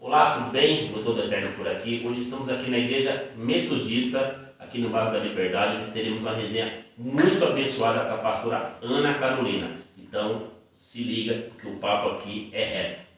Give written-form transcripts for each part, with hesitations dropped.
Olá, tudo bem? Doutor do Eterno por aqui. Hoje estamos aqui na Igreja Metodista, aqui no bairro da Liberdade, onde teremos uma resenha muito abençoada com a pastora Ana Carolina. Então, se liga, porque o papo aqui é reto.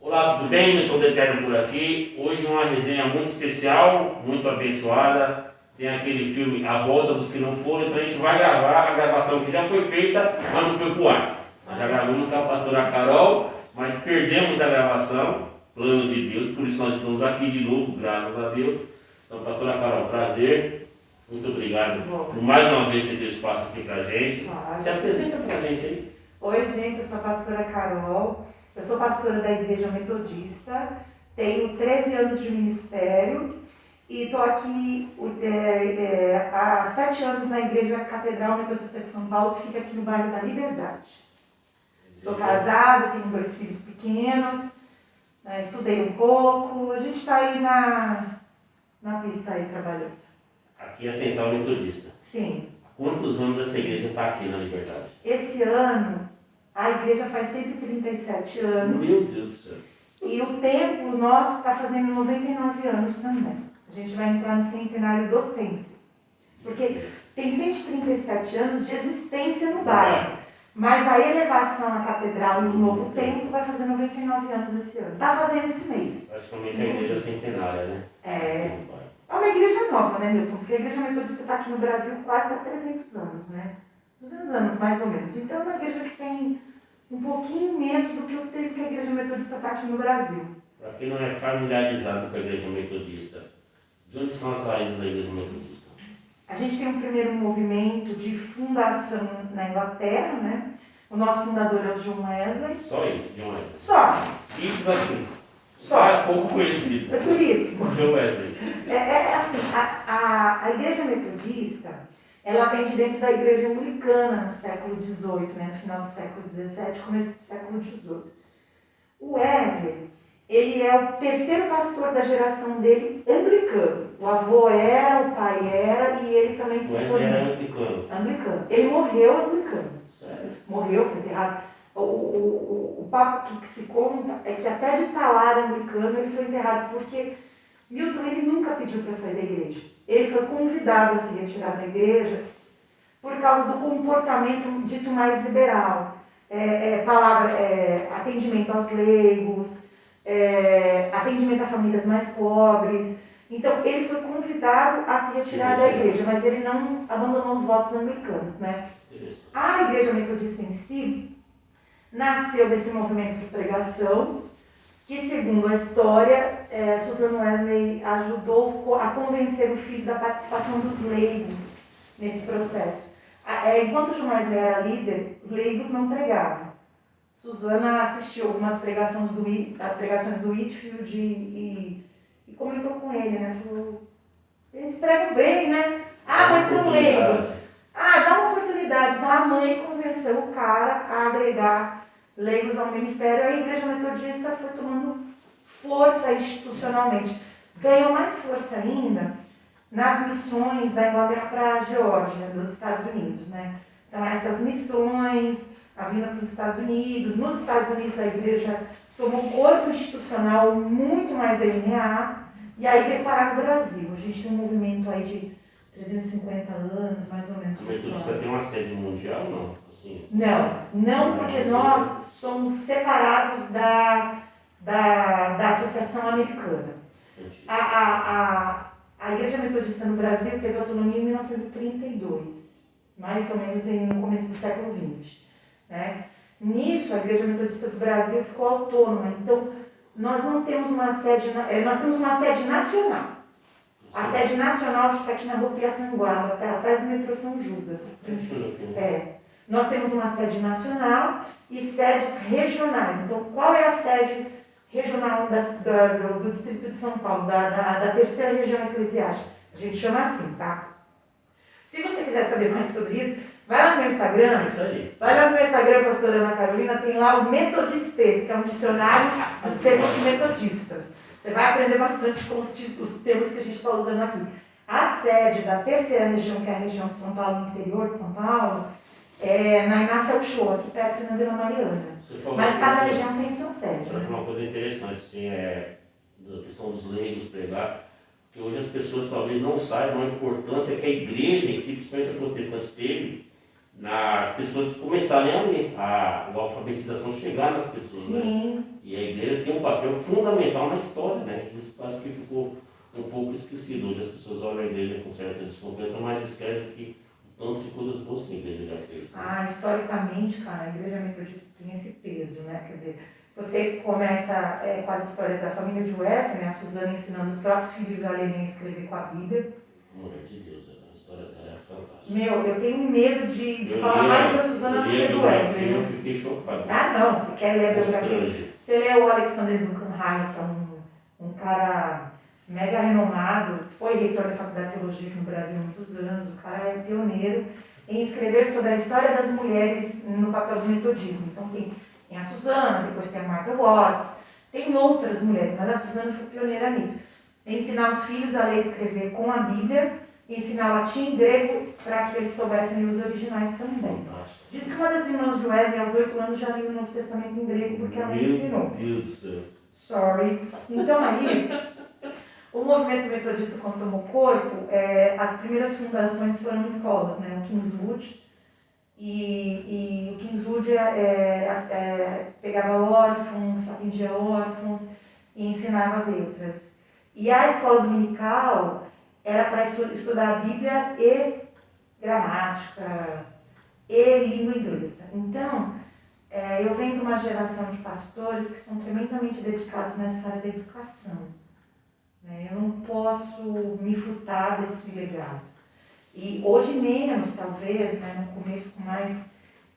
Olá, tudo bem? Doutor do Eterno por aqui. Hoje uma resenha muito especial, muito abençoada. Tem aquele filme A Volta dos que não foram, então a gente vai gravar a gravação que já foi feita, mas não foi pro ar. Nós já gravamos com a pastora Carol, mas perdemos a gravação, plano de Deus, por isso nós estamos aqui de novo, graças a Deus. Então, pastora Carol, prazer, muito obrigado por mais uma vez você ter espaço aqui pra gente. Claro. Se apresenta pra gente aí. Oi, gente, eu sou a pastora Carol, eu sou pastora da Igreja Metodista, tenho 13 anos de ministério e estou aqui há 7 anos na Igreja Catedral Metodista de São Paulo, que fica aqui no bairro da Liberdade. Sou casada, tenho 2 filhos pequenos, estudei um pouco, a gente está aí na pista aí trabalhando. Aqui é a Central Metodista. Sim. Há quantos anos essa igreja está aqui na Liberdade? Esse ano, a igreja faz 137 anos. Meu Deus do céu. E o templo nosso está fazendo 99 anos também. A gente vai entrar no centenário do templo. Porque tem 137 anos de existência no bairro. Mas a elevação à catedral e o novo templo vai fazer 99 anos esse ano. Está fazendo esse mês. Praticamente a igreja centenária, né? É uma igreja nova, né, Nilton? Porque a igreja metodista está aqui no Brasil quase há 300 anos, né? 200 anos, mais ou menos. Então é uma igreja que tem um pouquinho menos do que o tempo que a igreja metodista está aqui no Brasil. Para quem não é familiarizado com a igreja metodista, de onde são as raízes da igreja metodista? A gente tem um primeiro movimento de fundação na Inglaterra, né? O nosso fundador é o John Wesley. Só isso, John Wesley. Só. Simples assim. Só. É pouco conhecido. É puríssimo. John Wesley. Assim, a igreja metodista, ela vem de dentro da igreja anglicana no século XVIII, né? No final do século XVII, começo do século XVIII. O Wesley, ele é o terceiro pastor da geração dele anglicano. O avô era, o pai era e ele também se tornou. O Wesley era anglicano. Anglicano. Ele morreu anglicano. Sério? Morreu, foi enterrado. O papo que se conta é que até de talar anglicano ele foi enterrado, porque Milton ele nunca pediu para sair da igreja. Ele foi convidado a se retirar da igreja por causa do comportamento dito mais liberal. Atendimento aos leigos, atendimento a famílias mais pobres. Então, ele foi convidado a se retirar da igreja, mas ele não abandonou os votos anglicanos, né? A igreja metodista em si nasceu desse movimento de pregação, que, segundo a história, Susan Wesley ajudou a convencer o filho da participação dos leigos nesse processo. Enquanto John Wesley era líder, os leigos não pregavam. Susana assistiu algumas pregações do Whitefield e comentou com ele, né? Falou, eles pregam bem, né? Mas são leigos. Dá uma oportunidade. Então a mãe convenceu o cara a agregar leigos ao ministério. A igreja metodista foi tomando força institucionalmente. Ganhou mais força ainda nas missões da Inglaterra para a Geórgia, dos Estados Unidos, né? Então essas missões, a vinda para os Estados Unidos. Nos Estados Unidos a igreja tomou um corpo institucional muito mais delineado, e aí veio parar no Brasil. A gente tem um movimento aí de 350 anos, mais ou menos. A metodista tem uma sede mundial, não? Assim, não, porque nós somos separados da Associação Americana. A Igreja Metodista no Brasil teve autonomia em 1932, mais ou menos no começo do século XX, né? Nisso, a Igreja Metodista do Brasil ficou autônoma. Então, nós não temos uma sede, nós temos uma sede nacional. A sede nacional fica aqui na Rua Piaçanguaba, atrás do metrô São Judas. Nós temos uma sede nacional e sedes regionais. Então, qual é a sede regional do Distrito de São Paulo, da terceira região eclesiástica? A gente chama assim, tá? Se você quiser saber mais sobre isso, vai lá no meu Instagram. Isso aí. Vai lá no meu Instagram, pastora Ana Carolina, tem lá o Metodistês, que é um dicionário dos termos metodistas. Você vai aprender bastante com os termos que a gente está usando aqui. A sede da terceira região, que é a região de São Paulo, interior de São Paulo, na Inácia Uchoa, aqui perto na Vila Mariana. Mas cada região tem sua sede. Né? Uma coisa interessante, assim, da questão dos leigos pregar, porque hoje as pessoas talvez não saibam a importância que a igreja, em si, principalmente a protestante, teve nas pessoas começarem a ler, a alfabetização chegar nas pessoas. Sim. Né? E a igreja tem um papel fundamental na história, né? Isso parece que ficou um pouco esquecido. Hoje as pessoas olham a igreja com certa desconfiança, mas esquecem que o tanto de coisas boas que a igreja já fez. Né? Historicamente, cara, a igreja metodista tem esse peso, né? Quer dizer, você começa com as histórias da família de Wesley, né? A Suzana ensinando os próprios filhos a lerem e escrever com a Bíblia. Mulher de Deus, a história dela é fantástica. Eu tenho medo de falar mais da Suzana do que do Wesley. Eu fiquei chocado. Não, você quer ler a biografia. Você lê o Alexander Duncan, que é um cara mega renomado, foi reitor da Faculdade de Teologia aqui no Brasil há muitos anos, o cara é pioneiro em escrever sobre a história das mulheres no papel do metodismo. Então tem a Suzana, depois tem a Martha Watts, tem outras mulheres, mas a Suzana foi pioneira nisso. Ensinar os filhos a ler e escrever com a Bíblia, ensinar latim e grego para que eles soubessem ler os originais também. Fantástico. Diz que uma das irmãs de Wesley, aos 8 anos, já lia o Novo Testamento em grego porque ela ensinou. Meu Deus do céu. Sorry. Então aí, o movimento metodista, quando tomou corpo, as primeiras fundações foram escolas, né? O Kingswood. E o Kingswood pegava órfãos, atendia órfãos e ensinava as letras. E a escola dominical era para estudar a Bíblia e gramática e língua inglesa. Então, eu venho de uma geração de pastores que são tremendamente dedicados nessa área da educação. Eu não posso me furtar desse legado. E hoje menos, talvez, né? No começo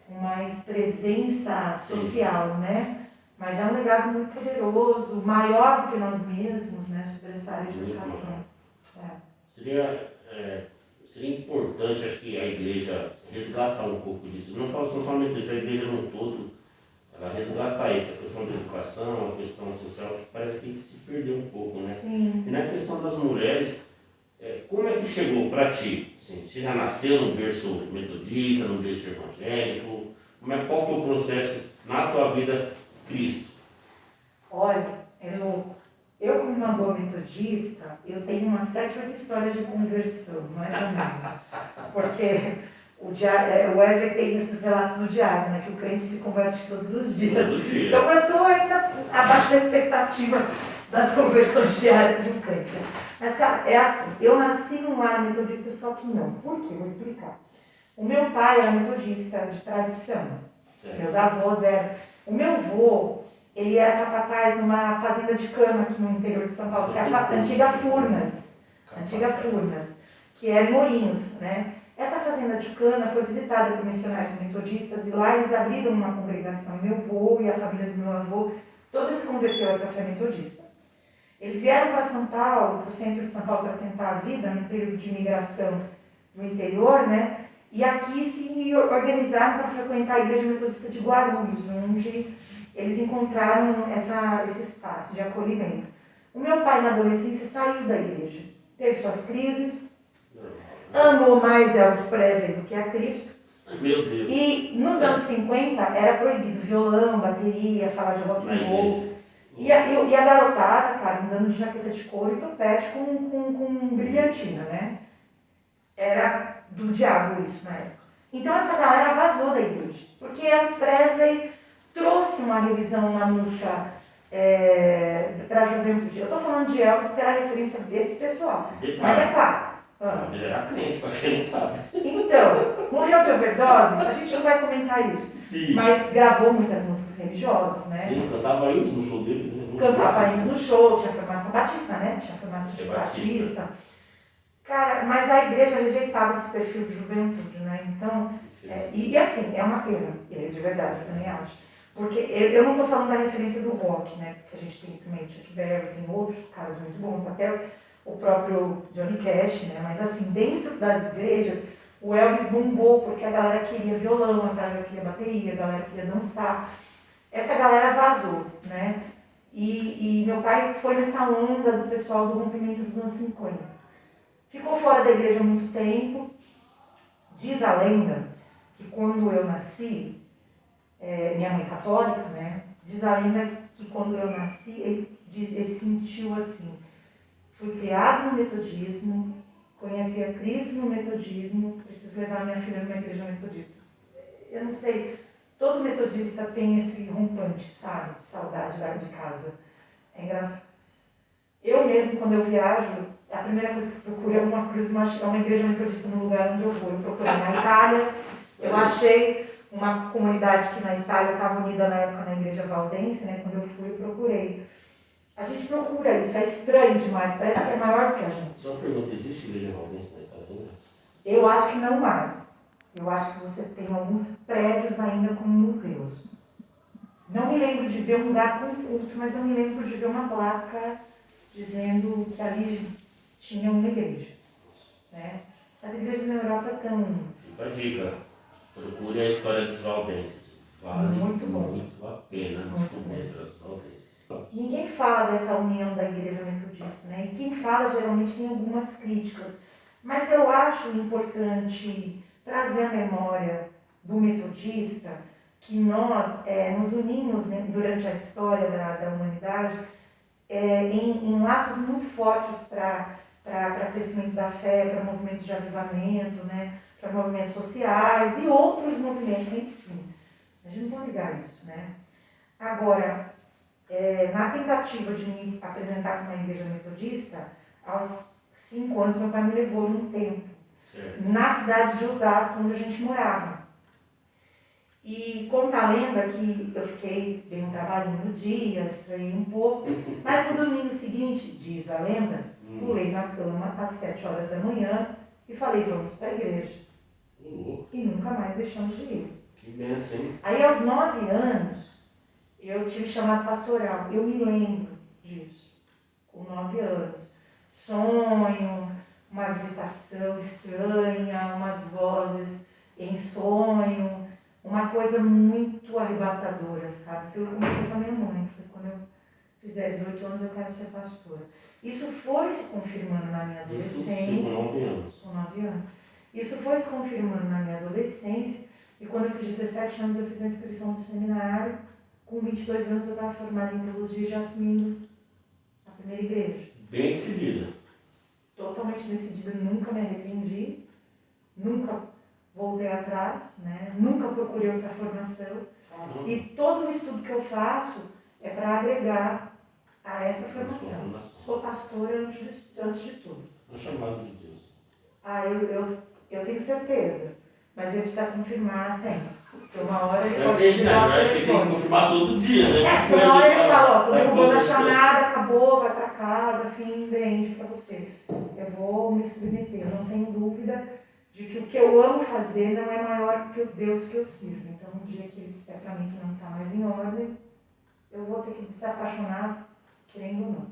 com mais presença social, né? Mas é um legado muito poderoso, maior do que nós mesmos, né? Sobre essa área de educação. Seria importante, acho que a igreja resgatar um pouco disso. Não falo somente isso, a igreja no todo, ela resgatar isso, a questão da educação, a questão social, que parece que se perdeu um pouco, né? Sim. E na questão das mulheres, como é que chegou para ti? Assim, você já nasceu num berço metodista, num berço evangélico? Qual foi o processo na tua vida, Cristo? Olha, é louco. Eu, como uma boa metodista, eu tenho umas 7, 8 histórias de conversão, mais ou menos. Porque o Wesley tem esses relatos no diário, né? Que o crente se converte todos os dias. Todo dia. Então eu estou ainda abaixo da expectativa das conversões diárias de um crente. Mas, cara, é assim. Eu nasci num lar metodista, só que não. Por quê? Vou explicar. O meu pai era metodista de tradição. Certo. Meus avós eram. O meu avô, ele era capataz numa fazenda de cana aqui no interior de São Paulo, que é a antiga Furnas. Antiga Furnas, que era em Ourinhos, né? Essa fazenda de cana foi visitada por missionários metodistas e lá eles abriram uma congregação. Meu avô e a família do meu avô, todos se converteram a essa fé metodista. Eles vieram para São Paulo, para o centro de São Paulo, para tentar a vida, no período de imigração do interior, né? E aqui se organizaram para frequentar a igreja metodista de Guarulhos, onde eles encontraram esse espaço de acolhimento. O meu pai, na adolescência, saiu da igreja, teve suas crises, amou mais Elvis Presley do que a Cristo. Meu Deus. E nos anos 50 era proibido violão, bateria, falar de rock and roll. E a garotada, cara, andando de jaqueta de couro e topete com brilhantina, né? Era do diabo isso na época. Então essa galera vazou da igreja, porque Elvis Presley trouxe uma revisão na música para a juventude. Eu estou falando de Elvis porque era a referência desse pessoal. Mas é claro. Mas era crente, para quem não sabe. Então, morreu de overdose, a gente não vai comentar isso. Sim. Mas gravou muitas músicas religiosas, né? Sim, cantava hinos no show dele. Né? Cantava hinos no show, tinha formação batista, né? Tinha formação de batista. Cara, mas a igreja rejeitava esse perfil de juventude, né? Então, e assim, é uma pena, de verdade, eu também acho. Porque eu não estou falando da referência do rock, né? Porque a gente tem também o Chuck Berry, tem outros caras muito bons, até o próprio Johnny Cash, né? Mas assim, dentro das igrejas, o Elvis bombou porque a galera queria violão, a galera queria bateria, a galera queria dançar. Essa galera vazou, né? E meu pai foi nessa onda do pessoal do rompimento dos anos 50. ficou fora da igreja há muito tempo. Diz a lenda que quando eu nasci, minha mãe é católica, né? Diz a lenda que quando eu nasci, ele sentiu assim, fui criado no metodismo, conheci a Cristo no metodismo, preciso levar minha filha numa igreja metodista. Eu não sei, todo metodista tem esse rompante, sabe? De saudade lá de casa. É engraçado. Eu mesmo, quando eu viajo, a primeira coisa que eu procuro é uma igreja metodista no lugar onde eu vou. Eu procurei na Itália, eu achei uma comunidade que na Itália estava unida na época na igreja valdense, né? Quando eu fui, eu procurei. A gente procura isso, é estranho demais, parece que é maior do que a gente. Só uma pergunta, existe igreja valdense na Itália ainda? Eu acho que não mais. Eu acho que você tem alguns prédios ainda como museus. Não me lembro de ver um lugar com culto, mas eu me lembro de ver uma placa dizendo que ali tinha uma igreja. Né? As igrejas na Europa estão... Fica a dica, procure a história dos valdenses. Vale muito a pena conhecer os valdenses. Ninguém fala dessa união da igreja metodista, né? E quem fala geralmente tem algumas críticas. Mas eu acho importante trazer a memória do metodista que nós nos unimos, né, durante a história da humanidade em laços muito fortes para crescimento da fé, para movimentos de avivamento, né, para movimentos sociais e outros movimentos, enfim. A gente não pode ligar isso, né? Agora, na tentativa de me apresentar como uma igreja metodista, aos 5 anos meu pai me levou num templo, na cidade de Osasco, onde a gente morava. E conta a lenda que eu dei um trabalhinho no dia, estranhei um pouco, mas no domingo seguinte, diz a lenda, pulei na cama às 7 horas da manhã e falei, vamos para a igreja. E nunca mais deixamos de ir. Que benção, hein? Aí aos 9 anos, eu tive chamado pastoral. Eu me lembro disso, com 9 anos. Sonho, uma visitação estranha, umas vozes em sonho, uma coisa muito arrebatadora, sabe? Então eu comentei com a minha mãe, que quando eu fizer 18 anos eu quero ser pastora. Isso foi se confirmando na minha adolescência. Isso com 9 anos. Com 9 anos. Isso foi se confirmando na minha adolescência. E quando eu fiz 17 anos, eu fiz a inscrição no seminário. Com 22 anos, eu estava formada em teologia e já assumindo a primeira igreja. Bem decidida. Totalmente decidida, nunca me arrependi, nunca voltei atrás, né? Nunca procurei outra formação. E todo o estudo que eu faço é para agregar a essa formação. Sou pastora antes de tudo. É um chamado de Deus. Eu tenho certeza, mas ele precisa confirmar sempre. Porque uma hora ele Eu pode acho que ele tem que confirmar todo dia, né? Uma hora ele fala, tô derrubando a chamada, acabou, vai para casa, fim, vende para você. Eu vou me submeter, eu não tenho dúvida de que o que eu amo fazer não é maior que o Deus que eu sirvo. Então, um dia que ele disser para mim que não está mais em ordem, eu vou ter que se apaixonar, querendo ou não.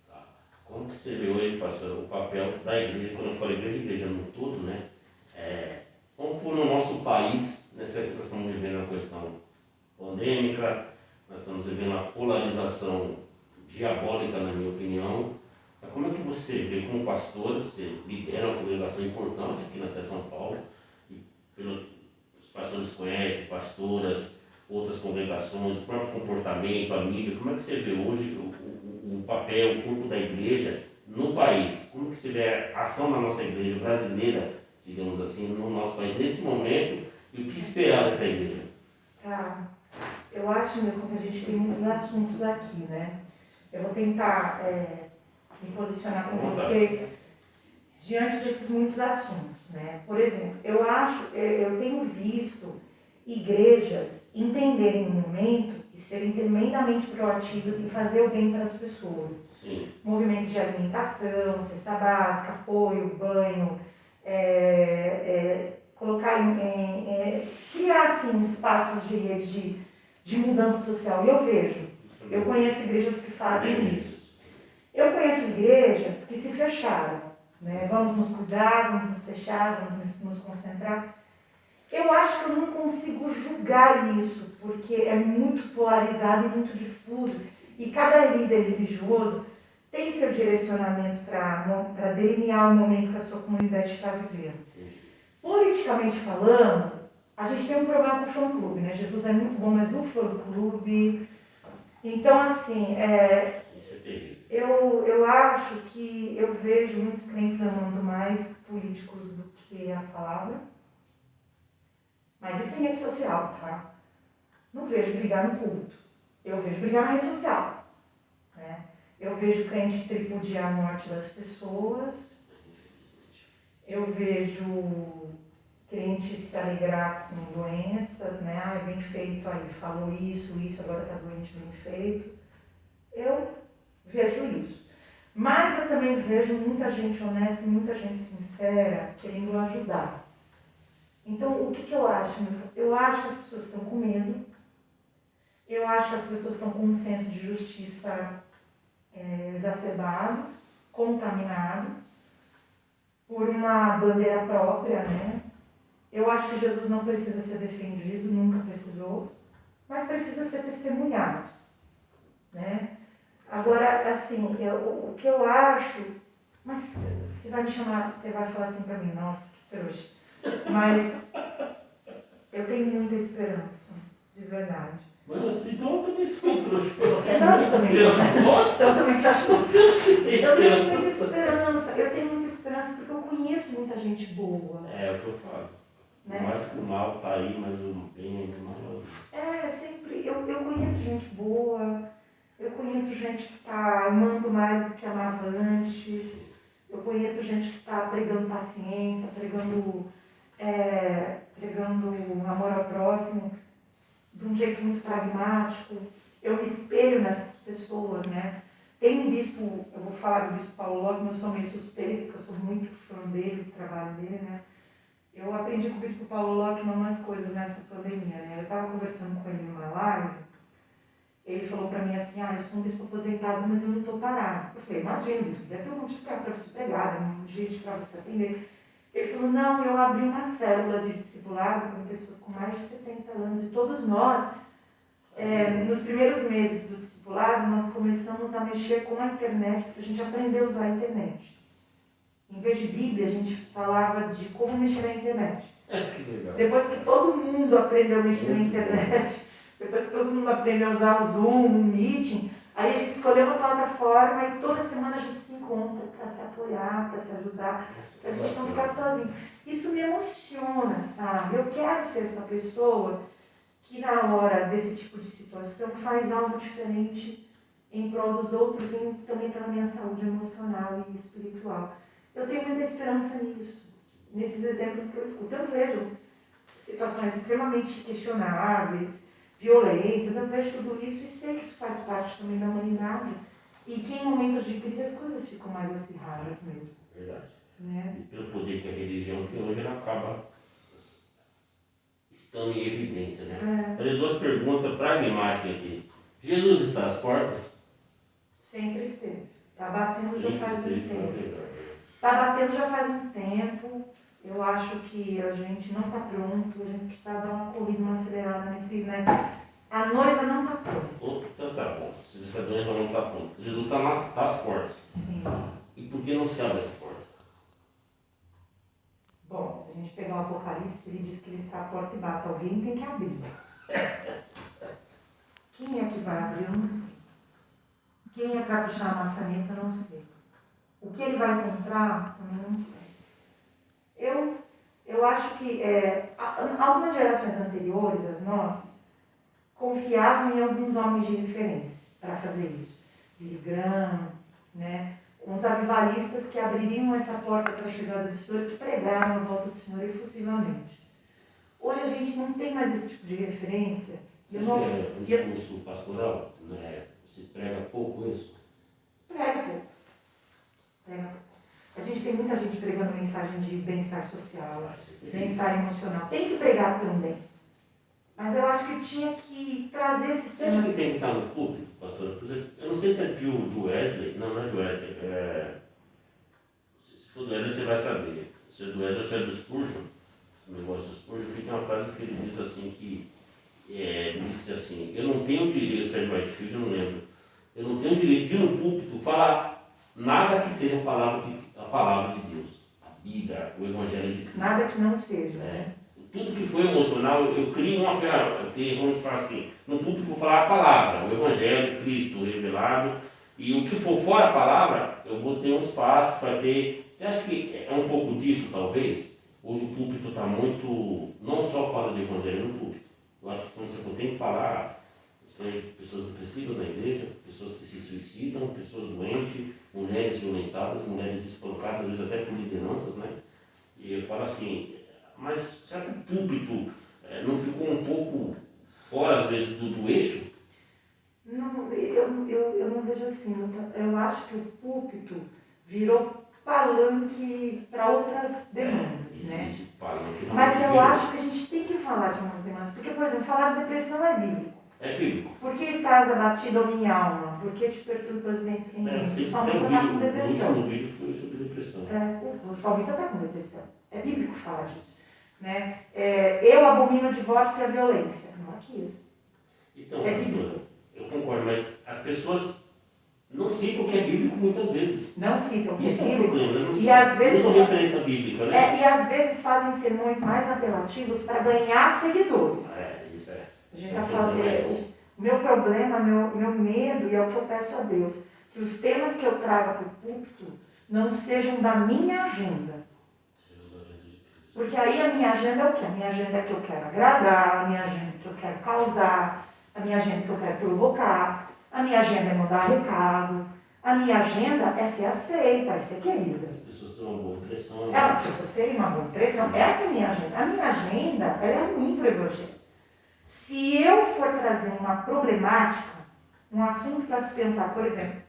Tá. Como que você vê hoje, pastor, o papel da igreja, quando eu falo igreja no todo, né? Como por no nosso país, nós estamos vivendo uma questão pandêmica, nós estamos vivendo uma polarização diabólica, na minha opinião. Como é que você vê, como pastor, você lidera uma congregação importante aqui na cidade de São Paulo, e os pastores conhecem, pastoras, outras congregações, o próprio comportamento, a mídia, como é que você vê hoje o papel, o corpo da igreja no país? Como que você vê a ação da nossa igreja brasileira, digamos assim, no nosso país nesse momento, e o que esperar dessa igreja? Tá. Eu acho, Milton, que a gente tem muitos assuntos aqui, né? Eu vou tentar me posicionar com você diante desses muitos assuntos, né? Por exemplo, eu tenho visto igrejas entenderem o momento e serem tremendamente proativas em fazer o bem para as pessoas. Sim. Movimentos de alimentação, cesta básica, apoio, banho, colocar criar assim espaços de rede de mudança social. E eu conheço igrejas que fazem isso. Eu conheço igrejas que se fecharam, né? Vamos nos cuidar, vamos nos fechar, vamos nos concentrar. Eu acho que eu não consigo julgar isso, porque é muito polarizado e muito difuso. E cada líder religioso tem seu direcionamento para delinear o momento que a sua comunidade está vivendo. Politicamente falando, a gente tem um problema com o fã-clube, né? Jesus é muito bom, mas o fã-clube... Então, assim, Isso é terrível. eu acho que eu vejo muitos crentes amando mais políticos do que a palavra. Mas isso em rede social, tá? Não vejo brigar no culto. Eu vejo brigar na rede social. Né? Eu vejo crente tripudiar a morte das pessoas. Eu vejo crente se alegrar com doenças, né? Ah, bem feito aí, falou isso, agora está doente, bem feito. Eu vejo isso. Mas eu também vejo muita gente honesta e muita gente sincera querendo ajudar. Então, o que eu acho? Eu acho que as pessoas estão com medo. Eu acho que as pessoas estão com um senso de justiça exacerbado, contaminado, por uma bandeira própria, né? Eu acho que Jesus não precisa ser defendido, nunca precisou, mas precisa ser testemunhado, né? Agora, assim, o que eu acho, mas você vai me chamar, você vai falar assim pra mim, nossa, que trouxa, mas eu tenho muita esperança, de verdade. Mas então eu também sou trouxa. Você não também. Eu também te acho. Nós temos que ter Eu tenho muita esperança. Eu tenho muita esperança porque eu conheço muita gente boa. É o que eu falo. Né? Por mais que o mal tá aí, mas o bem é maior. Sempre. Eu conheço gente boa. Eu conheço gente que está amando mais do que amava antes. Eu conheço gente que está pregando paciência, pregando amor ao próximo de um jeito muito pragmático. Eu me espelho nessas pessoas, né? Tem um bispo, eu vou falar do bispo Paulo Lopes, mas eu sou meio suspeita, porque eu sou muito fã dele, do trabalho dele, né? Eu aprendi com o bispo Paulo Lopes umas coisas nessa pandemia, né? Eu estava conversando com ele numa live, ele falou para mim assim, eu sou um bispo aposentado, mas eu não estou parado. Eu falei, imagina, bispo, deve ter um monte de tempo para você pregar, um monte de gente para você atender. Ele falou, não, eu abri uma célula de discipulado com pessoas com mais de 70 anos e todos nós, nos primeiros meses do discipulado, nós começamos a mexer com a internet, porque a gente aprendeu a usar a internet. Em vez de Bíblia, a gente falava de como mexer na internet. Que legal. Depois que todo mundo aprendeu a mexer na internet, depois que todo mundo aprendeu a usar o Zoom, o Meeting, aí a gente escolheu uma plataforma e toda semana a gente se encontra para se apoiar, para se ajudar, para a gente não ficar sozinho. Isso me emociona, sabe? Eu quero ser essa pessoa que na hora desse tipo de situação faz algo diferente em prol dos outros e também pela minha saúde emocional e espiritual. Eu tenho muita esperança nisso, nesses exemplos que eu escuto. Eu vejo situações extremamente questionáveis, violências, eu vejo tudo isso e sei que isso faz parte também da humanidade. E que em momentos de crise as coisas ficam mais acirradas mesmo. Verdade. Né? E pelo poder que a religião tem hoje, ela acaba estando em evidência, né? Fazer duas perguntas pragmáticas aqui. Jesus está às portas? Sempre esteve. Está batendo já faz um tempo. Está batendo já faz um tempo. Eu acho que a gente não está pronto, a gente precisa dar uma corrida, uma acelerada nesse, né? A noiva não está pronta. Então tá bom. Se a noiva não está pronta. Jesus está às portas. Sim. E por que não se abre essa porta? Bom, se a gente pegar o Apocalipse, ele diz que ele está à porta e bate. Alguém tem que abrir. Quem é que vai abrir? Eu não sei. Quem é para puxar a maçaneta? Eu não sei. O que ele vai encontrar? Também não sei. Eu acho que algumas gerações anteriores, as nossas, confiavam em alguns homens de referência para fazer isso. Billy Graham, né? Uns avivalistas que abririam essa porta para a chegada do Senhor, que pregaram a volta do Senhor efusivamente. Hoje a gente não tem mais esse tipo de referência. Você prega um discurso pastoral? Né? Você prega pouco isso? Prega pouco. A gente tem muita gente pregando mensagem de bem-estar social, bem-estar emocional. Tem que pregar também. Mas eu acho que tinha que trazer esses temas. Você acha que tem que estar no púlpito, pastor? Eu não sei se é do Wesley. Não é do Wesley. Se for do Wesley, você vai saber. Se é do Wesley ou se é do Spurgeon, o negócio do Spurgeon, tem uma frase que ele diz assim que disse assim, eu não tenho o direito, se é de Whitefield, eu não lembro, eu não tenho o direito de ir no púlpito falar nada que seja a palavra de Deus, a Bíblia, o Evangelho de Cristo. Nada que não seja. Tudo que for emocional, eu crio uma ferramenta, vamos falar assim, no púlpito vou falar a palavra, o Evangelho, Cristo revelado, e o que for fora a palavra, eu vou ter um espaço para ter. Você acha que é um pouco disso, talvez? Hoje o púlpito está muito, não só fala de Evangelho no púlpito, eu acho que quando você tem que falar de pessoas depressivas na igreja, pessoas que se suicidam, pessoas doentes, mulheres violentadas, mulheres espancadas, às vezes até por lideranças, né? E eu falo assim, mas será que o púlpito não ficou um pouco fora, às vezes, do eixo? Não, eu não vejo assim. Eu acho que o púlpito virou palanque para outras demandas, né? Palanque, mas eu acho que a gente tem que falar de umas demandas. Porque, por exemplo, falar de depressão é bíblico. É bíblico. Por que estás abatido, ó minha alma? Por que te perturbas dentro de mim? O salmista está com depressão. O último vídeo foi sobre depressão. O salmista está com depressão. É bíblico falar disso. Né? Eu abomino o divórcio e a violência. Marquês. Então, pastor, eu concordo, mas as pessoas não citam o que é bíblico muitas vezes. Não citam o que é bíblico. Esse é o problema. Não e às vezes usam referência bíblica, né? E às vezes fazem sermões mais apelativos para ganhar seguidores. Isso é. A gente está falando. O meu problema, meu medo, e é o que eu peço a Deus, que os temas que eu trago para o púlpito não sejam da minha agenda. Porque aí a minha agenda é o quê? A minha agenda é que eu quero agradar, a minha agenda é que eu quero causar, a minha agenda é que eu quero provocar, a minha agenda é mandar recado, a minha agenda é ser aceita, é ser querida. As pessoas têm uma boa impressão. Né? As pessoas terem uma boa impressão. Essa é a minha agenda. A minha agenda, ela é ruim para o Evangelho. Se eu for trazer uma problemática, um assunto para se pensar, por exemplo,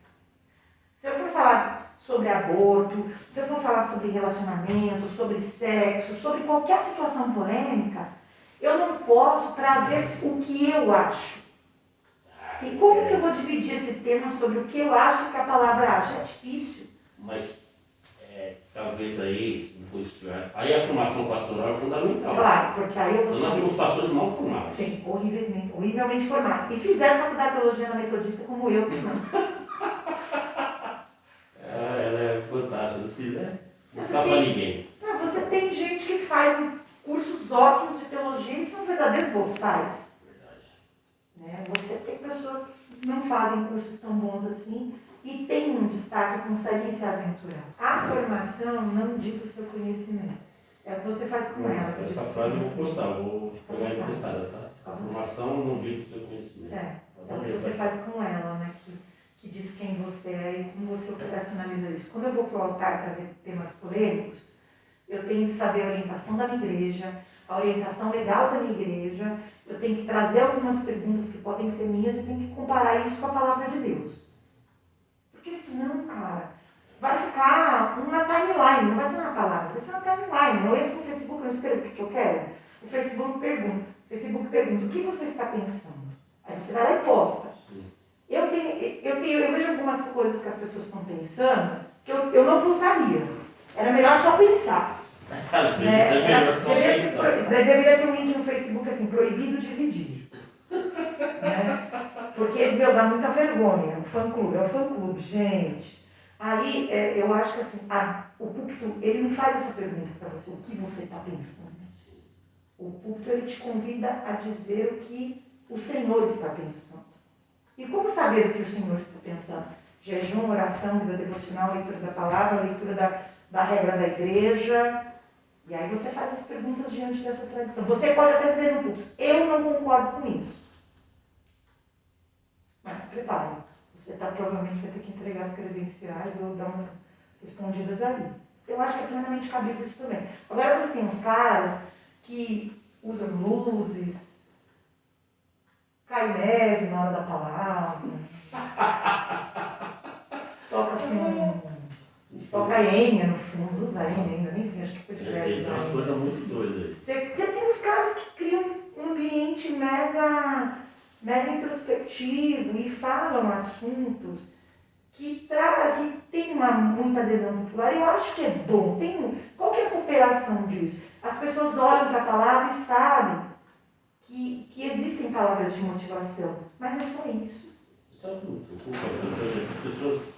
se eu for falar sobre aborto, se eu for falar sobre relacionamento, sobre sexo, sobre qualquer situação polêmica, eu não posso trazer o que eu acho. E como que eu vou dividir esse tema sobre o que eu acho que a palavra acha? É difícil. Mas talvez aí a formação pastoral é fundamental. Claro, porque aí eu vou... Nós temos pastores mal formados. Sim, horrivelmente formados. E fizeram faculdade de teologia na Metodista como eu, que não. Ela é fantástica, não se não sabe para ninguém. Não, você tem gente que faz cursos ótimos de teologia e são verdadeiros bolsários. Verdade. Né? Você tem pessoas que não fazem cursos tão bons assim e tem um destaque e conseguem se aventurar. A formação não dita o seu conhecimento. É o que você faz com ela. Essa frase eu vou postar, vou pegar emprestada, tá? A formação não dita o seu conhecimento. É o que você faz com ela, né? Que diz quem você é e como você operacionaliza isso. Quando eu vou para o altar trazer temas polêmicos, eu tenho que saber a orientação da minha igreja, a orientação legal da minha igreja, eu tenho que trazer algumas perguntas que podem ser minhas e tenho que comparar isso com a palavra de Deus. Porque senão, cara, vai ficar uma timeline, não vai ser uma palavra, vai ser uma timeline. Eu entro no Facebook, eu não escrevo o que eu quero. O Facebook pergunta, o que você está pensando? Aí você vai lá e posta. Sim. Eu vejo algumas coisas que as pessoas estão pensando que eu não postaria. Era melhor só pensar. Às vezes é melhor só pensar. Deveria ter um link no Facebook assim, proibido dividir. Né? Porque, dá muita vergonha. O fã-clube, é o fã-clube, gente. Aí, eu acho que assim, o púlpito, ele não faz essa pergunta para você, o que você está pensando. O púlpito, ele te convida a dizer o que o Senhor está pensando. E como saber o que o Senhor está pensando? Jejum, oração, vida devocional, leitura da palavra, leitura da regra da igreja. E aí você faz as perguntas diante dessa tradição. Você pode até dizer no púlpito, eu não concordo com isso. Mas se prepare. Você provavelmente vai ter que entregar as credenciais ou dar umas respondidas ali. Eu acho que é plenamente cabível isso também. Agora você tem uns caras que usam luzes, cai neve na hora da palavra, toca assim, toca Enya no fundo, usa Enya ainda, nem sei, acho que foi de velho. É umas coisas muito doidas aí. Você tem uns caras que criam um ambiente mega introspectivo e falam assuntos que tem muita adesão popular. Eu acho que é bom. Qual que é a cooperação disso? As pessoas olham para a palavra e sabem que existem palavras de motivação, mas é só isso. Sabe o que me preocupa? Por exemplo, as pessoas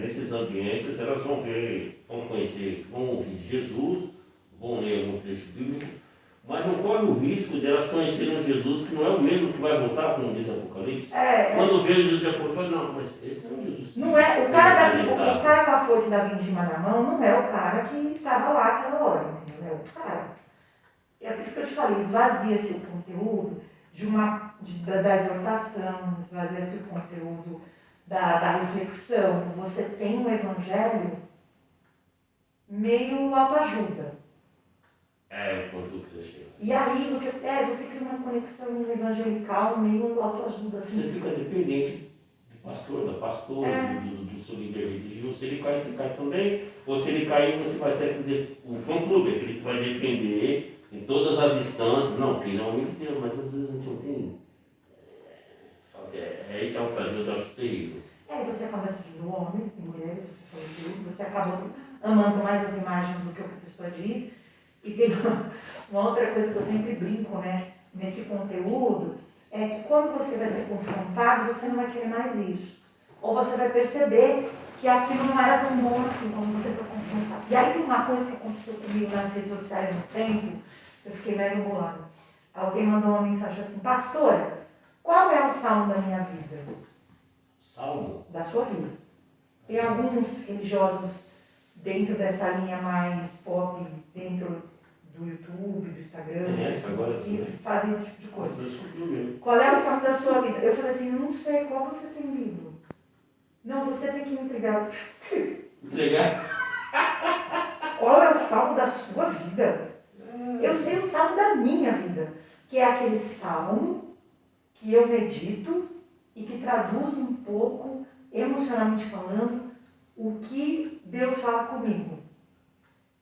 nesses ambientes elas vão ver, vão conhecer, vão ouvir Jesus, vão ler algum trecho bíblico, mas não corre o risco de elas conhecerem um Jesus que não é o mesmo que vai voltar, como diz Apocalipse. Quando vê Jesus de acordo, fala, não, mas esse não é o Jesus. Não é, o cara com a foice da vindima na mão não é o cara que estava lá aquela hora, entendeu? É outro cara. É por isso que eu te falei, esvazia-se o conteúdo da exortação, esvazia-se o conteúdo da reflexão. Você tem um evangelho meio autoajuda. O conteúdo que eu achei. E aí você cria uma conexão evangelical meio autoajuda. Assim. Você fica dependente do pastor, da pastora, do seu líder religioso. Se ele cai, você cai também. Ou se ele cair, você vai ser o fã-clube, aquele que vai defender em todas as instâncias. Não, porque ele é um amigo de Deus, mas às vezes a gente não tem. Esse é o prazer da terrível. Você acaba seguindo homens e mulheres, você falou tudo, você acaba amando mais as imagens do que o que a pessoa diz. E tem uma outra coisa que eu sempre brinco, né, nesse conteúdo, é que quando você vai ser confrontado, você não vai querer mais isso. Ou você vai perceber que aquilo não era tão bom assim como você foi confrontado. E aí tem uma coisa que aconteceu comigo nas redes sociais no tempo, eu fiquei meio bolada. Alguém mandou uma mensagem assim, pastora, qual é o salmo da minha vida? Salmo? Da sua vida. Tem alguns religiosos dentro dessa linha mais pop, dentro do YouTube, do Instagram, que fazem esse tipo de coisa. Qual é o salmo da sua vida? Eu falei assim, não sei, qual você tem lido? Não, você tem que me entregar. Entregar? Qual é o salmo da sua vida? Eu sei o salmo da minha vida, que é aquele salmo que eu medito e que traduz um pouco, emocionalmente falando, o que Deus fala comigo.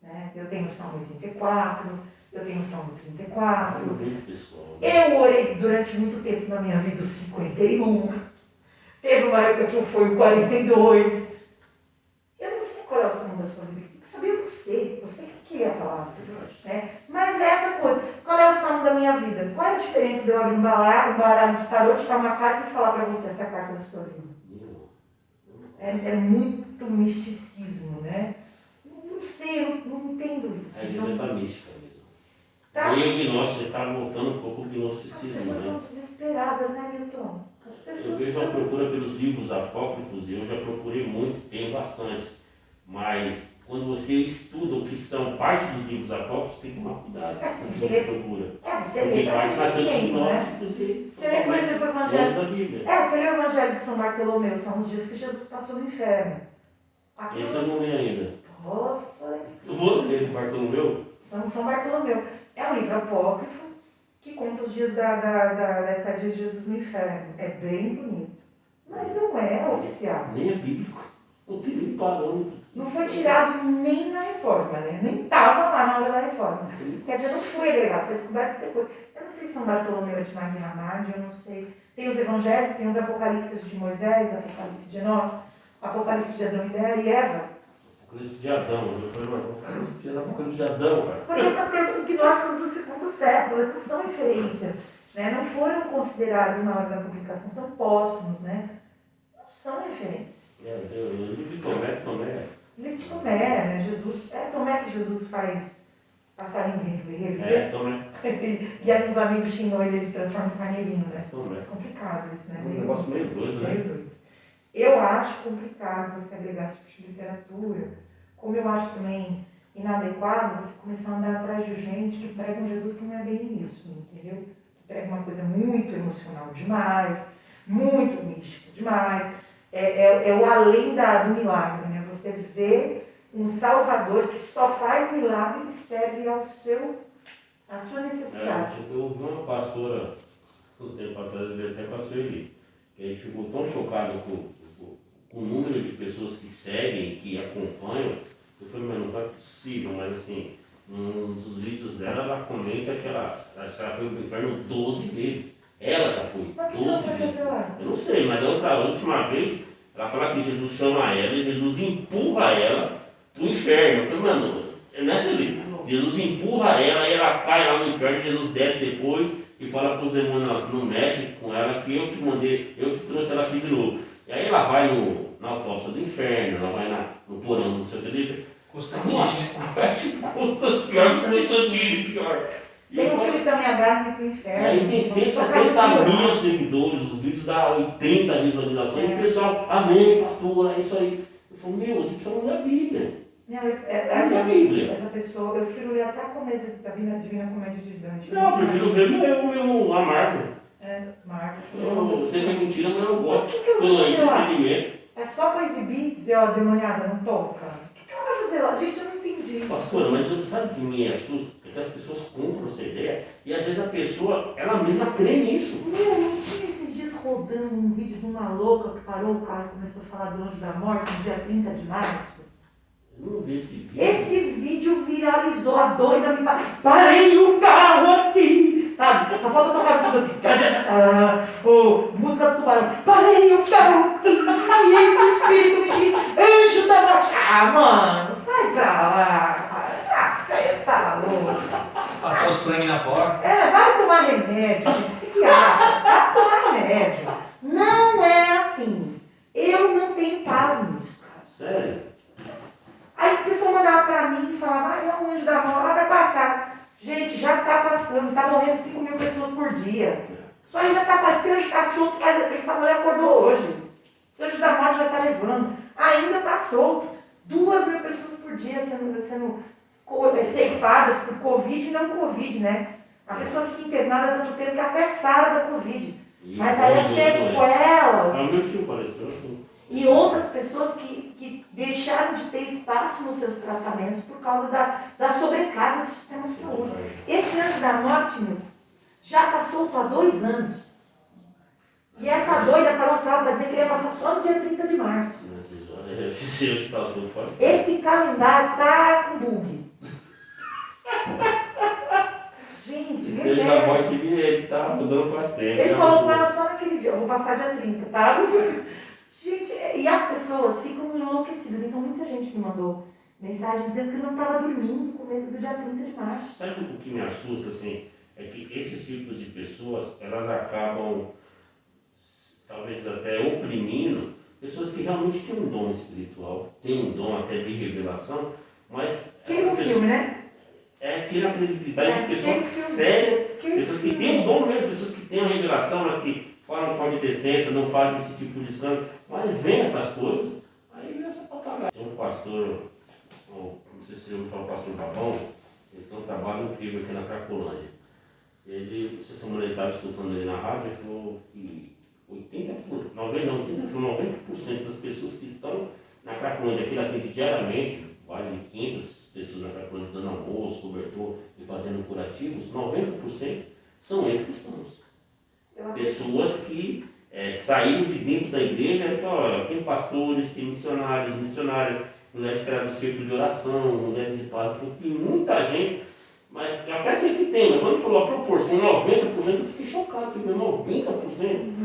Né? Eu tenho o Salmo 84, eu tenho o Salmo 34. Eu orei durante muito tempo na minha vida o 51. Teve uma época que eu fui o 42. Eu não sei qual é o Salmo da sua vida, tem que saber você que é a palavra. Né? Mas é essa coisa, qual é o Salmo da minha vida? Qual é a diferença de eu abrir um baralho de tarô, tirar uma carta e falar para você essa carta da sua vida? É muito misticismo, né? Não sei, não entendo isso. A igreja está mística mesmo. Tá? E o gnóstico está voltando um pouco o gnosticismo. As pessoas estão desesperadas, né, Milton? As pessoas eu vejo a procura pelos livros apócrifos, e eu já procurei muito, tenho bastante. Mas quando você estuda o que são parte dos livros apócrifos, tem que tomar cuidado com o que você procura. Porque parte nasceu dos gnósticos e... Você lê, por exemplo, o Evangelho da Bíblia. Você lê o Evangelho de São Bartolomeu, são os dias que Jesus passou no inferno. Esse eu não li ainda. Nossa, só isso. Eu vou ler o Bartolomeu? São Bartolomeu. É um livro apócrifo que conta os dias da estadia de Jesus no inferno. É bem bonito. Mas não é oficial. Nem é bíblico. Não tem nem parâmetro. Não foi tirado nem na reforma, né? Nem estava lá na hora da reforma. Quer dizer, não foi agregado, foi descoberto depois. Eu não sei se São Bartolomeu é de Nag Hammadi, eu não sei. Tem os evangelhos, tem os apocalipses de Moisés, o apocalipse de Enoque, o apocalipse de Adão e Eva. Apocalipse de Adão, eu falei, mas tinha apocalipse de Adão, cara. Porque são textos gnósticos do segundo século, eles não são referência, né? Não foram considerados na hora da publicação, são póstumos, né? Não são referência. O livro de Tomé. Livro de Tomé, né? Jesus, é Tomé que Jesus faz passar em reviver. Tomé. E aí os amigos xingam ele, ele transforma em carneirinho, né? Tomé. É complicado isso, né? Um negócio meio doido, né? Meio doido. Eu acho complicado você agregar esse tipo de literatura, como eu acho também inadequado você começar a andar atrás de gente que prega um Jesus que não é bem isso, entendeu? Que prega uma coisa muito emocional demais, muito místico demais. É o além do milagre, né? Você vê um Salvador que só faz milagre e serve à sua necessidade. Eu ouvi uma pastora, uns tempos atrás, ele até passou ali, que a gente ficou tão chocado com o número de pessoas que seguem, que acompanham. Eu falei, mas não é possível, mas assim, num dos vídeos dela, ela comenta que ela foi para o inferno 12 vezes. Ela já foi, 12 vezes. Eu não sei, mas a última vez, ela fala que Jesus chama ela e Jesus empurra ela pro inferno. Eu falei, mano, não é Felipe? Jesus empurra ela e ela cai lá no inferno, Jesus desce depois e fala para os demônios, não mexe com ela, que eu que mandei, eu que trouxe ela aqui de novo. E aí ela vai na autópsia do inferno, ela vai no porão, não sei o que. Constantino. Nossa, pior que Constantino, pior. Tem um filme também, Agarre pro Inferno. Aí tem 170 mil seguidores, os vídeos dá 80 visualizações, e o pessoal, amém, pastor, é isso aí. Eu falo, meu, você precisa ler a Bíblia. Não, a Bíblia. Essa pessoa, eu prefiro ler até a comédia, a Divina Comédia de Dante. Não, eu prefiro ver a Marvel. Marvel. Eu sei que é mentira, mas eu gosto. O que eu vou fazer lá? É só para exibir, dizer, ó, demoniada, não toca? O que ela vai fazer lá? Gente, eu não entendi. Pastora, mas você sabe que me assusta? É que as pessoas compram essa ideia e às vezes a pessoa, ela mesma crê nisso. Meu, não tinha esses dias rodando um vídeo de uma louca que parou o carro e começou a falar do anjo da morte no dia 30 de março? Eu não vi esse vídeo. Esse vídeo viralizou, a doida me bateu. Parei o carro aqui! Sabe? Só falta tocar tudo assim. Música do tubarão. Parei o carro aqui! E esse espírito me diz: anjo da morte! Ah, mano, sai pra lá! Ah, você tá louco! Passar o sangue na porta. Vai tomar remédio, gente, psiquiatra. Vai tomar remédio. Não é assim. Eu não tenho paz nisso, cara. Sério? Aí o pessoal mandava pra mim e falava, é um anjo da morte, vai passar. Gente, já tá passando, tá morrendo 5 mil pessoas por dia. Isso aí já tá passando, está solto, essa mulher acordou hoje. Esse anjo da morte já tá levando. Ainda tá solto. 2 mil pessoas por dia sendo ceifadas por Covid e não Covid, né? A pessoa fica internada tanto tempo que até sara da Covid. Mas aí as sequelas. O meu tio faleceu assim. E outras pessoas que deixaram de ter espaço nos seus tratamentos por causa da sobrecarga do sistema de saúde. Esse anjo da morte, meu, já está solto há 2 anos. E essa doida parou o carro para dizer que ele ia passar só no dia 30 de março. Esse calendário tá com bug. Gente, se ele já pode seguir ele, tá mudando faz tempo. Ele falou com ela só naquele dia, eu vou passar dia 30, tá? Gente, e as pessoas ficam enlouquecidas. Então muita gente me mandou mensagem dizendo que não estava dormindo com medo do dia 30 de março. Sabe o que me assusta, assim? É que esses tipos de pessoas, elas acabam, talvez até oprimindo, pessoas que realmente têm um dom espiritual, têm um dom até de revelação, mas... Quem no filme, né? Tira a credibilidade de pessoas sérias, pessoas que têm um dom mesmo, pessoas que têm uma revelação, mas que falam com decência, não fazem esse tipo de escândalo, mas vem essas coisas, aí vem essa papagaiada. Tem um pastor, não sei se eu falo pastor Babão, ele tem um trabalho incrível aqui na Cracolândia. Essa semana ele estava escutando ele na rádio, ele falou que 90% das pessoas que estão na Cracolândia, que ele atende diariamente, quase 500 pessoas na Cracolândia dando almoço, cobertor e fazendo curativos, 90% são ex-cristãos. Pessoas que saíram de dentro da igreja e falaram, olha, tem pastores, tem missionárias, mulheres que eram do círculo de oração, mulheres de padres, tem muita gente, mas eu até sei que tem, mas quando ele falou a proporção 90%, eu fiquei chocado, fiquei 90%.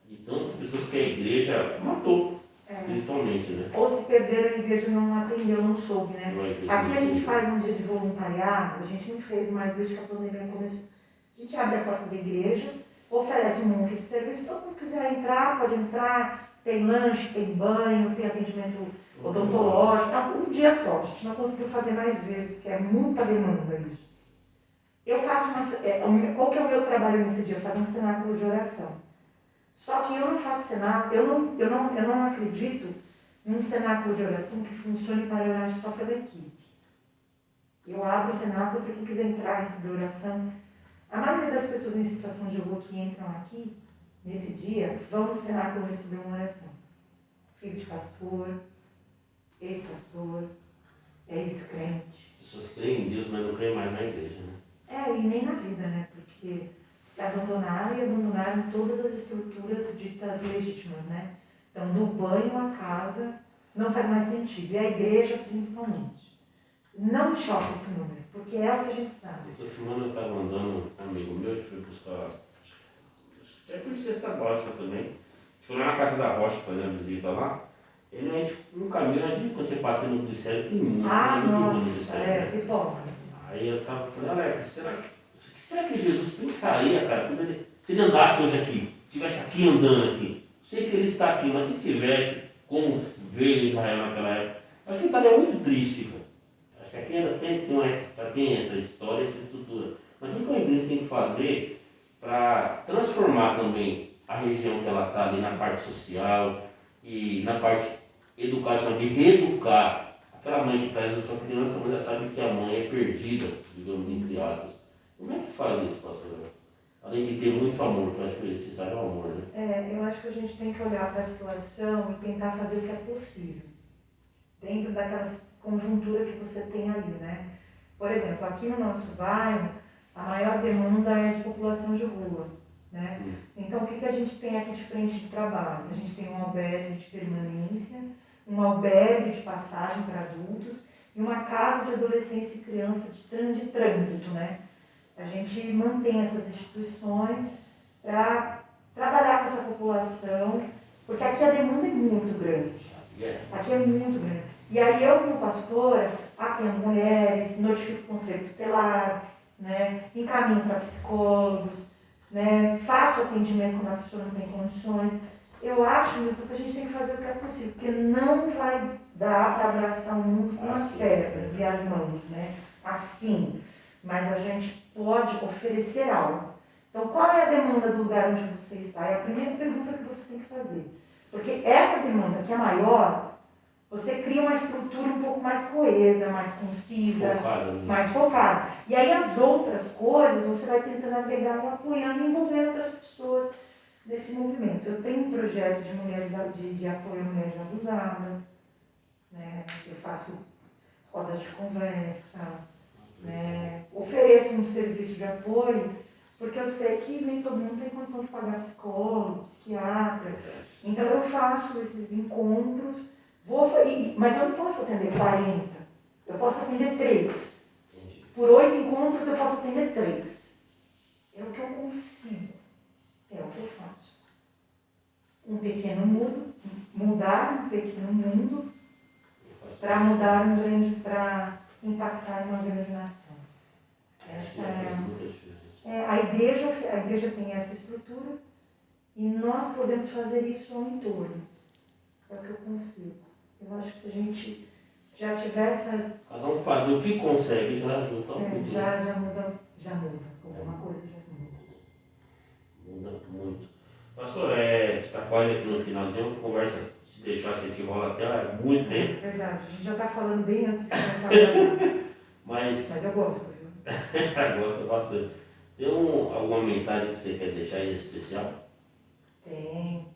De tantas pessoas que a igreja matou espiritualmente, né? Ou se perderam, a igreja não atendeu, não soube, né? Aqui a gente faz um dia de voluntariado, a gente não fez mais desde que a pandemia começou. A gente abre a porta da igreja, oferece um monte de serviço, todo mundo quiser entrar, pode entrar, tem lanche, tem banho, tem atendimento odontológico, um dia só, a gente não conseguiu fazer mais vezes, porque é muita demanda isso. Eu faço qual que é o meu trabalho nesse dia? Eu faço um cenáculo de oração. Só que eu não faço cenáculo, eu não acredito num cenáculo de oração que funcione para orar só pela equipe. Eu abro o cenáculo para quem quiser entrar receber oração. A maioria das pessoas em situação de rua que entram aqui, nesse dia, vão no cenáculo receber uma oração. Filho de pastor, ex-pastor, ex-crente. Pessoas creem em Deus, mas não creem mais na igreja, né? E nem na vida, né? Porque se abandonaram todas as estruturas ditas legítimas, né? Então, do banho à casa, não faz mais sentido. E a igreja, principalmente. Não me choca esse número, porque é o que a gente sabe. Essa semana eu estava andando com um amigo meu, que foi buscar, acho que foi cesta básica também. Fui lá na casa da Rocha, fazendo uma visita lá, Ele não é um caminho, quando você passa no glicério, tem muito, muito nossa, pipoca. Aí eu falei, Alex, será que Jesus pensaria, cara, se ele andasse hoje aqui, estivesse aqui andando aqui, sei que ele está aqui, mas se ele tivesse como ver Israel naquela época, acho que ele estaria muito triste, cara. Acho que aqui ainda tem essa história, essa estrutura. Mas o que a igreja tem que fazer para transformar também a região que ela está ali na parte social e na parte educacional, de reeducar aquela mãe que traz a sua criança, mas ela sabe que a mãe é perdida, digamos, entre aspas. Como é que faz isso, pastor? Além de ter muito amor, que eu acho que é necessário o amor, né? Eu acho que a gente tem que olhar para a situação e tentar fazer o que é possível, dentro daquela conjuntura que você tem ali, né? Por exemplo, aqui no nosso bairro, a maior demanda é de população de rua, né? Então, o que a gente tem aqui de frente de trabalho? A gente tem um albergue de permanência, um albergue de passagem para adultos e uma casa de adolescência e criança de trânsito, né? A gente mantém essas instituições para trabalhar com essa população, porque aqui a demanda é muito grande. Aqui é muito grande. E aí eu, como pastora, atendo mulheres, notifico o conselho tutelar, né? Encaminho para psicólogos, né? Faço atendimento quando a pessoa não tem condições. Eu acho, Milton, que a gente tem que fazer o que é possível, porque não vai dar para abraçar o mundo com as pernas e as mãos, né? Assim. Mas a gente pode oferecer algo. Então, qual é a demanda do lugar onde você está? É a primeira pergunta que você tem que fazer. Porque essa demanda, que é maior, você cria uma estrutura um pouco mais coesa, mais concisa, mais focada. E aí as outras coisas você vai tentando agregar e apoiando e envolvendo outras pessoas nesse movimento. Eu tenho um projeto de mulheres de apoio a mulheres abusadas, né? Eu faço rodas de conversa, né? Ofereço um serviço de apoio, porque eu sei que nem todo mundo tem condição de pagar psicólogo, psiquiatra. Então eu faço esses encontros, mas eu não posso atender 40, eu posso atender 3. Por 8 encontros eu posso atender 3. É o que eu consigo, é o que eu faço. Um pequeno mundo, mudar um pequeno mundo para mudar um grande, para impactar em uma grande nação. Essa a igreja tem essa estrutura e nós podemos fazer isso ao entorno. É o que eu consigo. Eu acho que se a gente já tiver essa... Cada um fazer o que consegue já ajuda. Já muda. Alguma coisa já muda. Muda muito. Pastor, está quase aqui no finalzinho, a conversa, se deixar, a gente rola até muito tempo. É verdade, a gente já está falando bem antes de começar a gravar. Mas eu gosto, viu? Gosto bastante. Tem alguma mensagem que você quer deixar aí especial? Tem.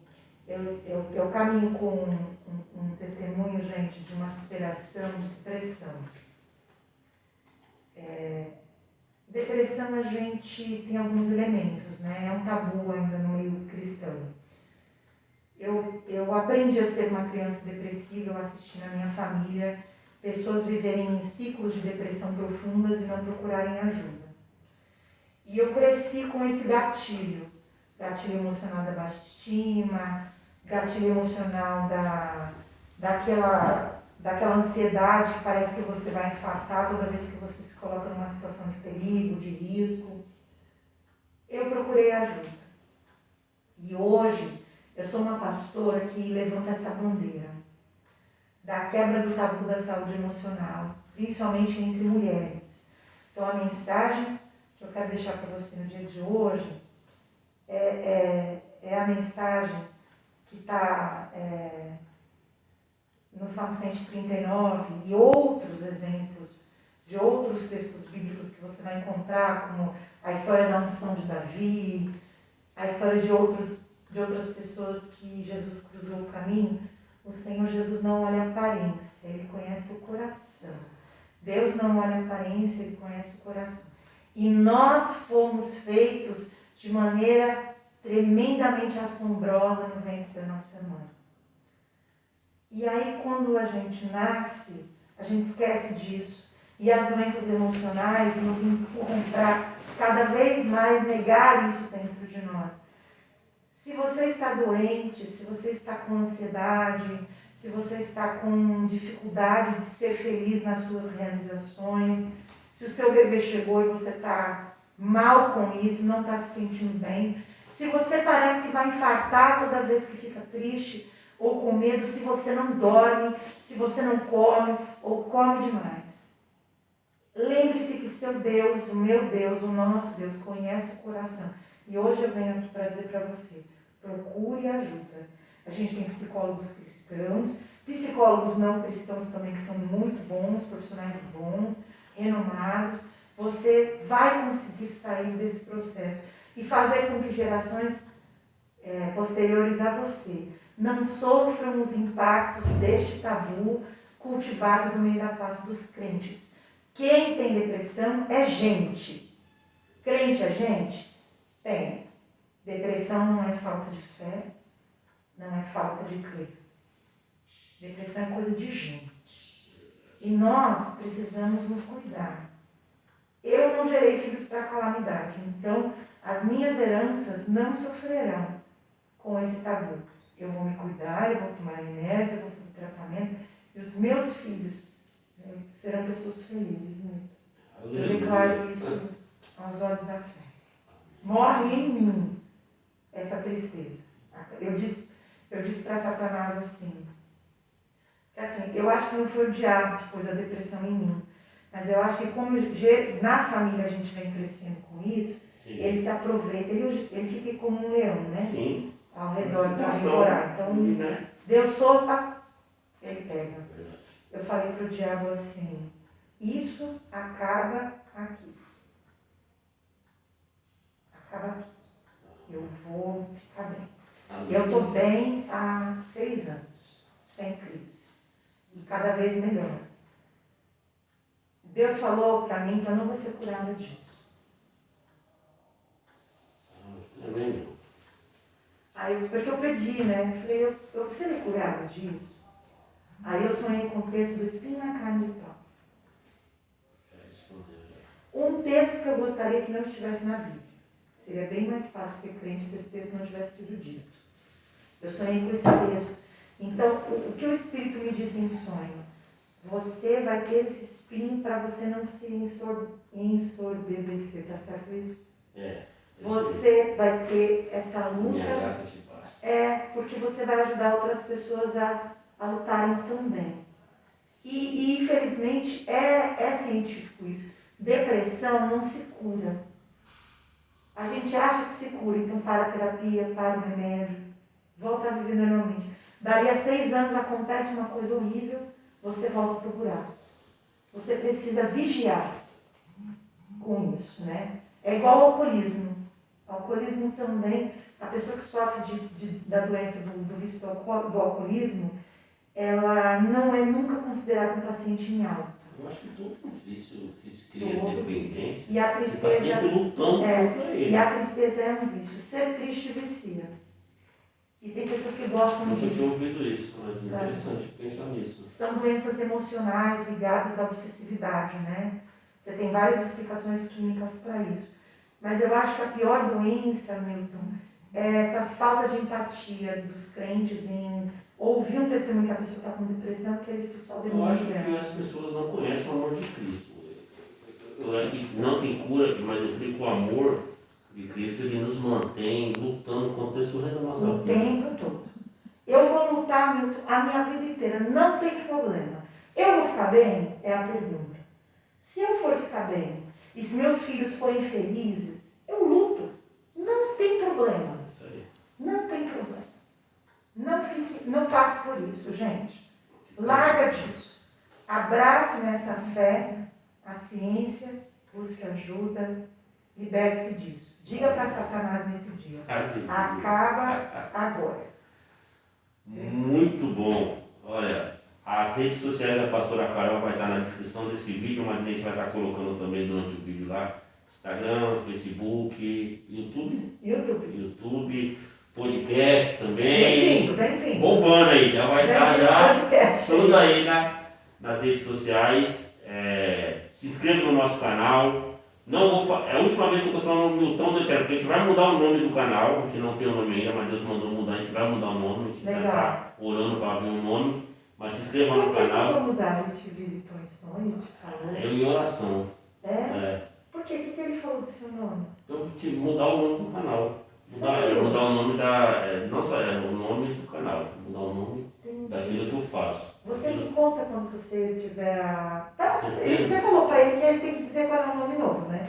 Eu caminho com um testemunho, gente, de uma superação de depressão. Depressão a gente tem alguns elementos, né? É um tabu ainda no meio cristão. Eu aprendi a ser uma criança depressiva, eu assisti na minha família pessoas viverem em ciclos de depressão profundas e não procurarem ajuda. E eu cresci com esse gatilho emocional da baixa estima, gatilho emocional daquela ansiedade que parece que você vai infartar toda vez que você se coloca numa situação de perigo, de risco. Eu procurei ajuda. E hoje eu sou uma pastora que levanta essa bandeira da quebra do tabu da saúde emocional, principalmente entre mulheres. Então a mensagem que eu quero deixar para você no dia de hoje é a mensagem que está no Salmo 139 e outros exemplos de outros textos bíblicos que você vai encontrar, como a história da unção de Davi, a história de outras pessoas que Jesus cruzou o caminho. O Senhor Jesus não olha a aparência, Ele conhece o coração. Deus não olha a aparência, Ele conhece o coração. E nós fomos feitos de maneira tremendamente assombrosa no ventre da nossa mãe. E aí, quando a gente nasce, a gente esquece disso. E as doenças emocionais nos empurram para cada vez mais negar isso dentro de nós. Se você está doente, se você está com ansiedade, se você está com dificuldade de ser feliz nas suas realizações, se o seu bebê chegou e você está mal com isso, não está se sentindo bem, se você parece que vai infartar toda vez que fica triste ou com medo, se você não dorme, se você não come ou come demais. Lembre-se que seu Deus, o meu Deus, o nosso Deus, conhece o coração. E hoje eu venho aqui para dizer para você, procure ajuda. A gente tem psicólogos cristãos, psicólogos não cristãos também, que são muito bons, profissionais bons, renomados. Você vai conseguir sair desse processo e fazer com que gerações posteriores a você não sofram os impactos deste tabu cultivado no meio da classe dos crentes. Quem tem depressão é gente. Crente é gente? Tem. Depressão não é falta de fé, não é falta de crer. Depressão é coisa de gente. E nós precisamos nos cuidar. Eu não gerei filhos para calamidade, então as minhas heranças não sofrerão com esse tabu. Eu vou me cuidar, eu vou tomar remédios, eu vou fazer tratamento, e os meus filhos serão pessoas felizes, Milton. Eu declaro isso aos olhos da fé. Morre em mim essa tristeza. Eu disse para Satanás assim, eu acho que não foi o diabo que pôs a depressão em mim, mas eu acho que como na família a gente vem crescendo com isso, sim, ele se aproveita, ele fica como um leão, né? Sim. Ao redor para devorar. Então, Deus sopa, ele pega. Eu falei para o diabo assim, isso acaba aqui. Acaba aqui. Eu vou ficar bem. Eu estou bem há 6 anos, sem crise. E cada vez melhor. Deus falou para mim que eu não vou ser curada disso. Aí, porque eu pedi, né? Eu falei, eu serei curada disso? Aí eu sonhei com o texto do espinho na carne de pau. Um texto que eu gostaria que não estivesse na Bíblia. Seria bem mais fácil ser crente se esse texto não tivesse sido dito. Eu sonhei com esse texto. Então, o que o Espírito me disse em sonho? Você vai ter esse espinho para você não se ensorbebecer, tá certo isso? Você vai ter essa luta. Minha graça te basta. Porque você vai ajudar outras pessoas a lutarem também. E infelizmente é científico isso. Depressão não se cura. A gente acha que se cura, então para a terapia, para o remédio, volta a viver normalmente. Dali a 6 anos acontece uma coisa horrível, você volta para o buraco. Você precisa vigiar com isso, né? É igual ao alcoolismo. O alcoolismo também, a pessoa que sofre da doença do vício do alcoolismo, ela não é nunca considerada um paciente em alta. Eu acho que todo vício que cria dependência, e a tristeza, você está sempre lutando contra ele. E a tristeza é um vício. Ser triste vicia. E tem pessoas que gostam disso. Eu nunca tinha ouvido isso, mas é interessante pensar nisso. São doenças emocionais ligadas à obsessividade, né? Você tem várias explicações químicas para isso. Mas eu acho que a pior doença, Milton, é essa falta de empatia dos crentes em ouvir um testemunho que a pessoa está com depressão, que é expulsar o demônio. Eu acho que as pessoas não conhecem o amor de Cristo. Eu acho que não tem cura, mas eu creio que o amor de Cristo ele nos mantém lutando contra isso da nossa vida. O tempo todo. Eu vou lutar, Milton, a minha vida inteira, não tem problema. Eu vou ficar bem? É a pergunta. Se eu for ficar bem e se meus filhos forem felizes, eu luto. Não tem problema. Isso aí. Não tem problema. Não passe por isso, gente. Larga disso. Abrace nessa fé a ciência, busque ajuda, liberte-se disso. Diga para Satanás nesse dia. Acaba agora. Muito bom. Olha, as redes sociais da pastora Carol vai estar na descrição desse vídeo, mas a gente vai estar colocando também durante o vídeo lá. Instagram, Facebook, YouTube, podcast também. Vem. Bombando aí, já vai estar podcast. Tudo aí nas redes sociais. Se inscreva no nosso canal, Não vou é a última vez que eu estou falando Milton do Eterno, porque a gente vai mudar o nome do canal, a gente não tem o nome ainda, mas Deus mandou mudar, a gente vai mudar o nome, a gente vai estar orando para abrir um nome, mas se inscreva no canal. Como mudar? Ele te visitou em sonho, te falou? Eu em oração. É? Por quê? O que ele falou do seu nome? Então, mudar o nome do canal. Mudar o nome não só o nome do canal, mudar o nome daquilo que eu faço. Você me conta quando você tiver a... Certeza. Você falou pra ele que ele tem que dizer qual é o nome novo, né?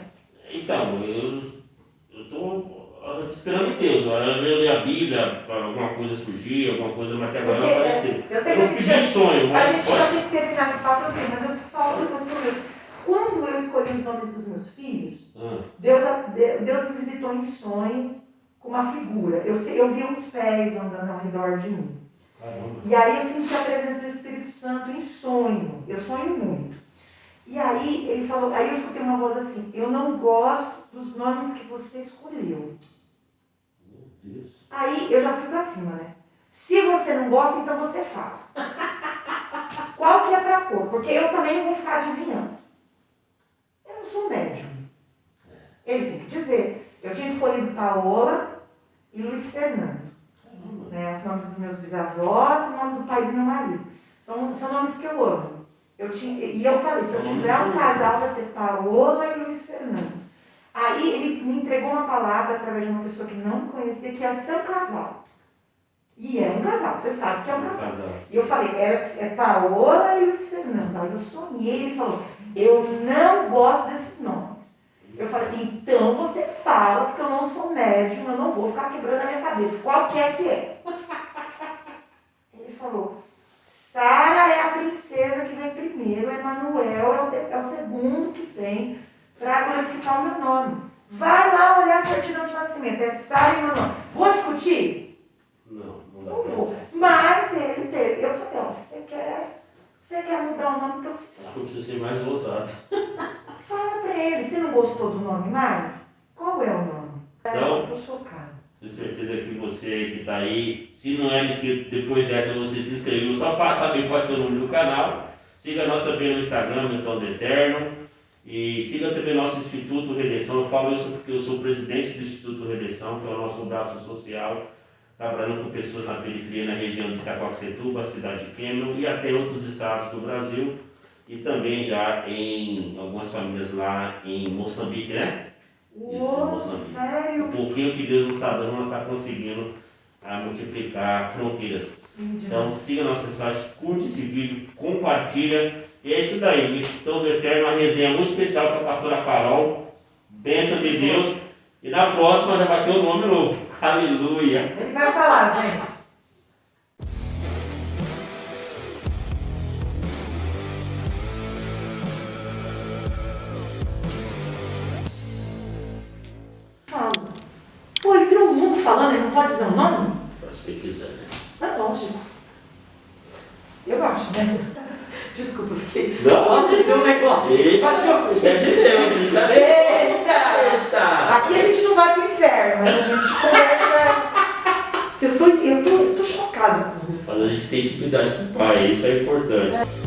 Então, eu estou esperando em Deus. Eu leio a Bíblia para alguma coisa surgir, alguma coisa, mas até agora não apareceu. Eu sei que a gente sonho, a gente já tem que terminar esse papo assim, mas eu preciso falar uma coisa primeiro. Quando eu escolhi os nomes dos meus filhos, Deus me visitou em sonho com uma figura. Eu vi uns pés andando ao redor de mim. Caramba. E aí eu senti a presença do Espírito Santo em sonho. Eu sonho muito. E aí ele falou, aí eu escutei uma voz assim, eu não gosto dos nomes que você escolheu. Meu Deus. Aí eu já fui pra cima, né? Se você não gosta, então você fala. Qual que é pra pôr? Porque eu também não vou ficar adivinhando. Eu não sou médium. Ele tem que dizer. Eu tinha escolhido Paola e Luiz Fernando. Né, os nomes dos meus bisavós e o nome do pai do meu marido. São nomes que eu amo. E eu falei, se eu tiver um casal, vai ser Paola e Luiz Fernando. Aí ele me entregou uma palavra através de uma pessoa que não conhecia, que ia ser um casal. E é um casal, você sabe que é um casal. E eu falei, é Paola e Luiz Fernando. Aí eu sonhei, ele falou, eu não gosto desses nomes. Eu falei, então você fala, porque eu não sou médium, eu não vou ficar quebrando a minha cabeça. Qual que é? Ele falou, Sara é a princesa que vem primeiro, Emanuel é o segundo que vem para glorificar o meu nome. Vai lá olhar a certidão de nascimento, é Sara e Emanuel. Vou discutir? Não dá Não pra vou. ser. Mas ele teve. Eu falei, ó, você quer mudar o nome, então se Acho que eu preciso ser mais ousado. fala pra ele. Se não gostou do nome mais, qual é o nome? Então, Eu tô chocada. tenho certeza que você aí que está aí, se não é inscrito, depois dessa você se inscreveu só para saber qual é o seu nome do canal. Siga nós também no Instagram, Milton do Eterno. E siga também nosso Instituto Redenção. Eu falo isso porque eu sou presidente do Instituto Redenção, que é o nosso braço social, trabalhando com pessoas na periferia, na região de Itacoaxetuba, cidade de Cameron e até outros estados do Brasil. E também já em algumas famílias lá em Moçambique, né? Uou, sério? Um pouquinho que Deus nos está dando, nós está conseguindo multiplicar fronteiras. Então siga nossas mensagens, curte esse vídeo, compartilha. E é isso daí, Milton do Eterno, uma resenha muito especial com a pastora Carol. Bênção de Deus. E na próxima já vai ter um nome novo. Aleluia. Ele vai falar, gente. Fala. Pô, ele tem um mundo falando, ele não pode dizer o nome? Se você quiser, né? É lógico. Eu acho, né? Desculpa, eu fiquei. Não, Posso dizer um negócio? Isso é de Deus, isso é de Eita! Aqui a gente não vai pro inferno, mas a gente conversa. Eu tô chocada com isso. Mas a gente tem intimidade com o Pai, isso é importante.